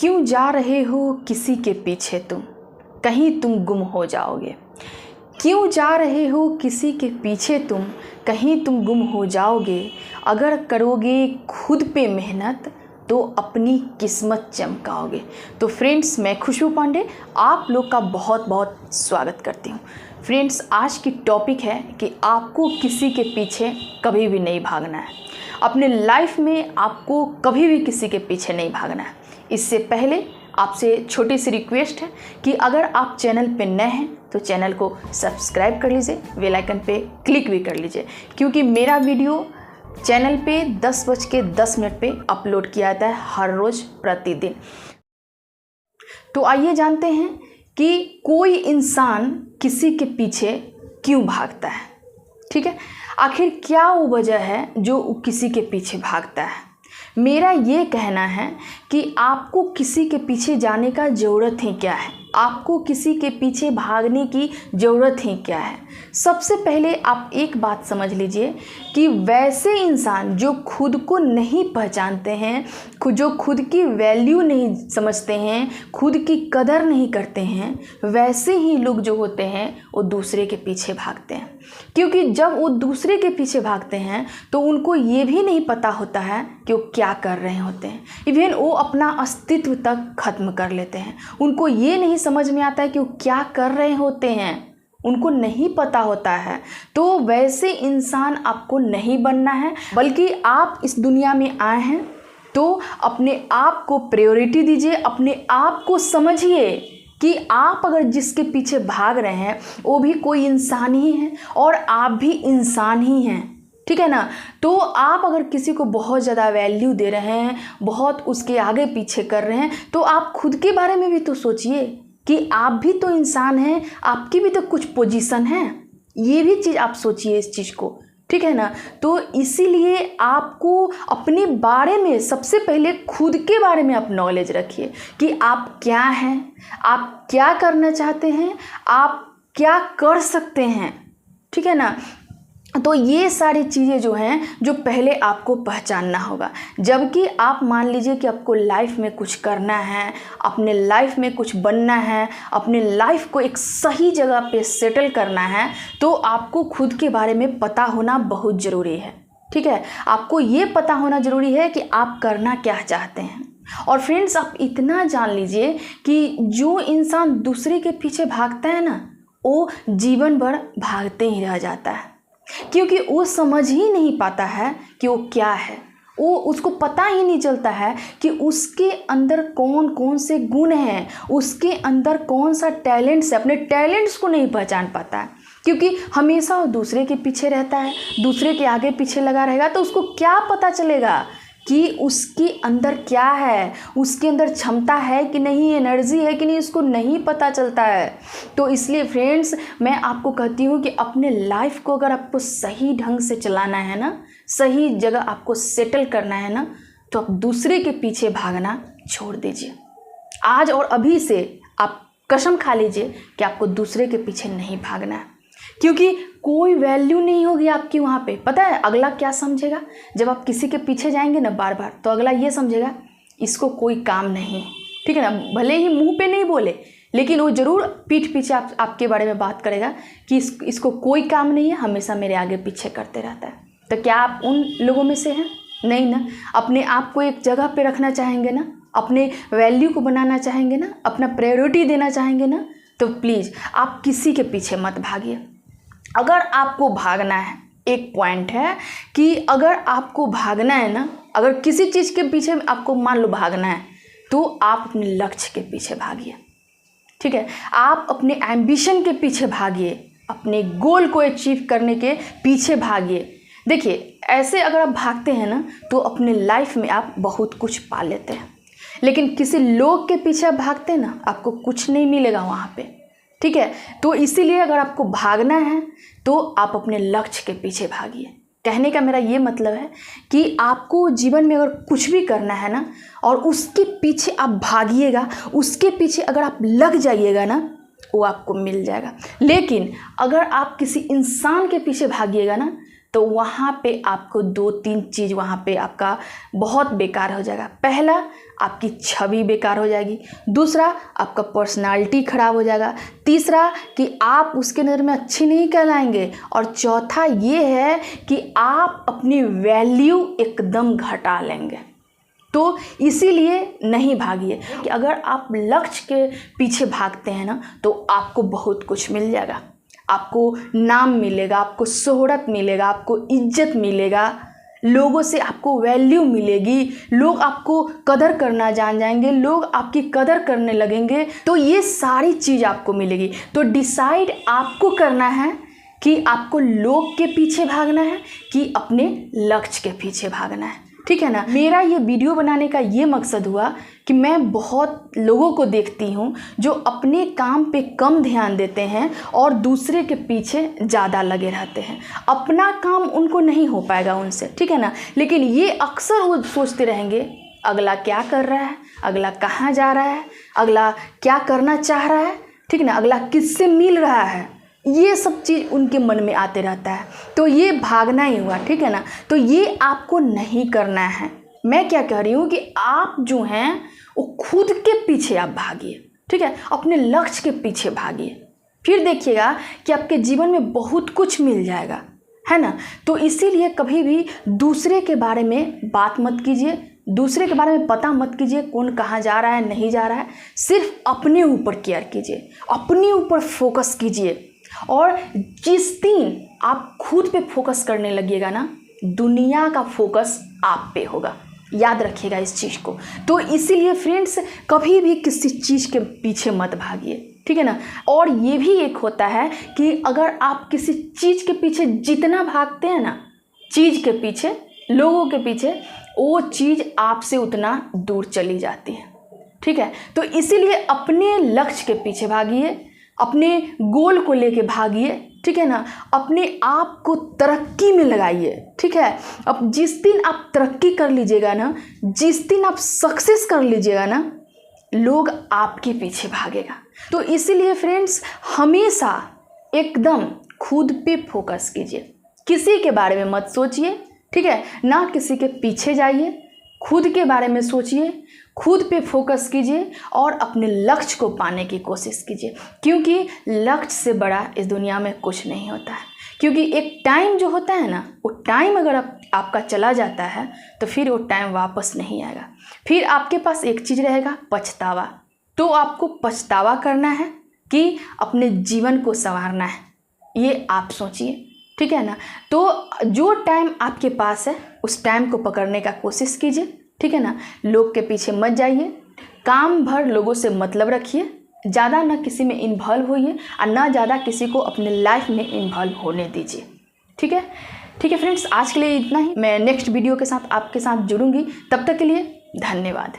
क्यों जा रहे हो किसी के पीछे तुम, कहीं तुम गुम हो जाओगे। क्यों जा रहे हो किसी के पीछे तुम, कहीं तुम गुम हो जाओगे। अगर करोगे खुद पे मेहनत तो अपनी किस्मत चमकाओगे। तो फ्रेंड्स, मैं खुशबू पांडे आप लोग का बहुत बहुत स्वागत करती हूँ। फ्रेंड्स, आज की टॉपिक है कि आपको किसी के पीछे कभी भी नहीं भागना है। अपने लाइफ में आपको कभी भी किसी के पीछे नहीं भागना है। इससे पहले आपसे छोटी सी रिक्वेस्ट है कि अगर आप चैनल पे नए हैं तो चैनल को सब्सक्राइब कर लीजिए, बेल आइकन पे क्लिक भी कर लीजिए, क्योंकि मेरा वीडियो चैनल पे 10:10 पे अपलोड किया जाता है हर रोज़ प्रतिदिन। तो आइए जानते हैं कि कोई इंसान किसी के पीछे क्यों भागता है। ठीक है, आखिर क्या वो वजह है जो किसी के पीछे भागता है। मेरा ये कहना है कि आपको किसी के पीछे जाने का ज़रूरत ही क्या है, आपको किसी के पीछे भागने की ज़रूरत ही क्या है। सबसे पहले आप एक बात समझ लीजिए कि वैसे इंसान जो खुद को नहीं पहचानते हैं, जो खुद की वैल्यू नहीं समझते हैं, खुद की कदर नहीं करते हैं, वैसे ही लोग जो होते हैं वो दूसरे के पीछे भागते हैं। क्योंकि जब वो दूसरे के पीछे भागते हैं तो उनको ये भी नहीं पता होता है कि वो क्या कर रहे होते हैं। इवन वो अपना अस्तित्व तक खत्म कर लेते हैं। उनको ये नहीं समझ में आता है कि वो क्या कर रहे होते हैं, उनको नहीं पता होता है। तो वैसे इंसान आपको नहीं बनना है, बल्कि आप इस दुनिया में आए हैं तो अपने आप को प्रायोरिटी दीजिए, अपने आप को समझिए कि आप अगर जिसके पीछे भाग रहे हैं वो भी कोई इंसान ही है और आप भी इंसान ही हैं। ठीक है ना। तो आप अगर किसी को बहुत ज़्यादा वैल्यू दे रहे हैं, बहुत उसके आगे पीछे कर रहे हैं, तो आप खुद के बारे में भी तो सोचिए कि आप भी तो इंसान हैं, आपकी भी तो कुछ पोजीशन है। ये भी चीज़ आप सोचिए इस चीज़ को। ठीक है ना। तो इसीलिए आपको अपने बारे में सबसे पहले खुद के बारे में आप नॉलेज रखिए कि आप क्या हैं, आप क्या करना चाहते हैं, आप क्या कर सकते हैं। ठीक है ना। तो ये सारी चीज़ें जो हैं जो पहले आपको पहचानना होगा। जबकि आप मान लीजिए कि आपको लाइफ में कुछ करना है, अपने लाइफ में कुछ बनना है, अपने लाइफ को एक सही जगह पे सेटल करना है, तो आपको खुद के बारे में पता होना बहुत ज़रूरी है। ठीक है, आपको ये पता होना ज़रूरी है कि आप करना क्या चाहते हैं। और फ्रेंड्स, आप इतना जान लीजिए कि जो इंसान दूसरे के पीछे भागता है ना, वो जीवन भर भागते ही रह जाता है, क्योंकि वो समझ ही नहीं पाता है कि वो क्या है। वो उसको पता ही नहीं चलता है कि उसके अंदर कौन कौन से गुण हैं, उसके अंदर कौन सा टैलेंट्स है। अपने टैलेंट्स को नहीं पहचान पाता है, क्योंकि हमेशा वो दूसरे के पीछे रहता है, दूसरे के आगे पीछे लगा रहेगा। तो उसको क्या पता चलेगा कि उसके अंदर क्या है, उसके अंदर क्षमता है कि नहीं, एनर्जी है कि नहीं, उसको नहीं पता चलता है। तो इसलिए फ्रेंड्स, मैं आपको कहती हूँ कि अपने लाइफ को अगर आपको सही ढंग से चलाना है ना, सही जगह आपको सेटल करना है ना, तो आप दूसरे के पीछे भागना छोड़ दीजिए। आज और अभी से आप कसम खा लीजिए कि आपको दूसरे के पीछे नहीं भागना है, क्योंकि कोई वैल्यू नहीं होगी आपकी वहाँ पे। पता है अगला क्या समझेगा? जब आप किसी के पीछे जाएंगे ना बार बार, तो अगला ये समझेगा इसको कोई काम नहीं। ठीक है ना। भले ही मुंह पे नहीं बोले, लेकिन वो ज़रूर पीठ पीछे आपके बारे में बात करेगा कि इसको कोई काम नहीं है, हमेशा मेरे आगे पीछे करते रहता है। तो क्या आप उन लोगों में से हैं? नहीं ना। अपने आप को एक जगह पे रखना चाहेंगे ना, अपने वैल्यू को बनाना चाहेंगे ना, अपना प्रायोरिटी देना चाहेंगे ना, तो प्लीज़ आप किसी के पीछे मत भागिए। अगर आपको भागना है, एक पॉइंट है कि अगर आपको भागना है ना, अगर किसी चीज़ के पीछे आपको मान लो भागना है, तो आप अपने लक्ष्य के पीछे भागिए। ठीक है, आप अपने एम्बिशन के पीछे भागिए, अपने गोल को अचीव करने के पीछे भागिए। देखिए, ऐसे अगर आप भागते हैं ना, तो अपने लाइफ में आप बहुत कुछ पा लेते हैं। लेकिन किसी लोग के पीछे आप भागते हैं ना, आपको कुछ नहीं मिलेगा वहाँ पे। ठीक है। तो इसीलिए अगर आपको भागना है तो आप अपने लक्ष्य के पीछे भागिए। कहने का मेरा ये मतलब है कि आपको जीवन में अगर कुछ भी करना है ना, और उसके पीछे आप भागिएगा, उसके पीछे अगर आप लग जाइएगा ना, वो आपको मिल जाएगा। लेकिन अगर आप किसी इंसान के पीछे भागिएगा ना, तो वहाँ पे आपको 2-3 चीज़ वहाँ पे आपका बहुत बेकार हो जाएगा। पहला, आपकी छवि बेकार हो जाएगी। दूसरा, आपका पर्सनालिटी ख़राब हो जाएगा। तीसरा, कि आप उसके नज़र में अच्छी नहीं कहलाएंगे। और चौथा ये है कि आप अपनी वैल्यू एकदम घटा लेंगे। तो इसीलिए नहीं भागिए कि अगर आप लक्ष्य के पीछे भागते हैं ना, तो आपको बहुत कुछ मिल जाएगा। आपको नाम मिलेगा, आपको शोहरत मिलेगा, आपको इज्जत मिलेगा, लोगों से आपको वैल्यू मिलेगी, लोग आपको कदर करना जान जाएंगे, लोग आपकी कदर करने लगेंगे। तो ये सारी चीज़ आपको मिलेगी। तो डिसाइड आपको करना है कि आपको लोग के पीछे भागना है कि अपने लक्ष्य के पीछे भागना है। ठीक है ना। मेरा ये वीडियो बनाने का ये मकसद हुआ कि मैं बहुत लोगों को देखती हूँ जो अपने काम पे कम ध्यान देते हैं और दूसरे के पीछे ज़्यादा लगे रहते हैं। अपना काम उनको नहीं हो पाएगा उनसे, ठीक है ना। लेकिन ये अक्सर वो सोचते रहेंगे अगला क्या कर रहा है, अगला कहाँ जा रहा है, अगला क्या करना चाह रहा है, ठीक है ना, अगला किससे मिल रहा है, ये सब चीज़ उनके मन में आते रहता है। तो ये भागना ही हुआ, ठीक है ना। तो ये आपको नहीं करना है। मैं क्या कह रही हूँ कि आप जो हैं वो खुद के पीछे आप भागिए, ठीक है, अपने लक्ष्य के पीछे भागिए। फिर देखिएगा कि आपके जीवन में बहुत कुछ मिल जाएगा, है ना। तो इसीलिए कभी भी दूसरे के बारे में बात मत कीजिए, दूसरे के बारे में पता मत कीजिए कौन कहाँ जा रहा है नहीं जा रहा है। सिर्फ अपने ऊपर केयर कीजिए, अपने ऊपर फोकस कीजिए। और जिस दिन आप खुद पे फोकस करने लगिएगा ना, दुनिया का फोकस आप पे होगा। याद रखिएगा इस चीज़ को। तो इसीलिए फ्रेंड्स, कभी भी किसी चीज़ के पीछे मत भागिए, ठीक है ना। और ये भी एक होता है कि अगर आप किसी चीज़ के पीछे जितना भागते हैं ना, चीज़ के पीछे, लोगों के पीछे, वो चीज़ आपसे उतना दूर चली जाती है, ठीक है। तो इसीलिए अपने लक्ष्य के पीछे भागिए, अपने गोल को लेके भागिए, ठीक है ना। अपने आप को तरक्की में लगाइए, ठीक है। अब जिस दिन आप तरक्की कर लीजिएगा ना, जिस दिन आप सक्सेस कर लीजिएगा ना, लोग आपके पीछे भागेगा। तो इसीलिए फ्रेंड्स, हमेशा एकदम खुद पे फोकस कीजिए, किसी के बारे में मत सोचिए, ठीक है ना। किसी के पीछे जाइए, खुद के बारे में सोचिए, खुद पे फोकस कीजिए और अपने लक्ष्य को पाने की कोशिश कीजिए। क्योंकि लक्ष्य से बड़ा इस दुनिया में कुछ नहीं होता है। क्योंकि एक टाइम जो होता है ना, वो टाइम अगर आपका चला जाता है तो फिर वो टाइम वापस नहीं आएगा। फिर आपके पास एक चीज़ रहेगा, पछतावा। तो आपको पछतावा करना है कि अपने जीवन को संवारना है, ये आप सोचिए, ठीक है ना। तो जो टाइम आपके पास है उस टाइम को पकड़ने का कोशिश कीजिए, ठीक है ना। लोग के पीछे मत जाइए, काम भर लोगों से मतलब रखिए, ज़्यादा ना किसी में इन्वॉल्व होइए और ना ज़्यादा किसी को अपने लाइफ में इन्वॉल्व होने दीजिए, ठीक है। ठीक है फ्रेंड्स, आज के लिए इतना ही। मैं नेक्स्ट वीडियो के साथ आपके साथ जुड़ूंगी। तब तक के लिए धन्यवाद।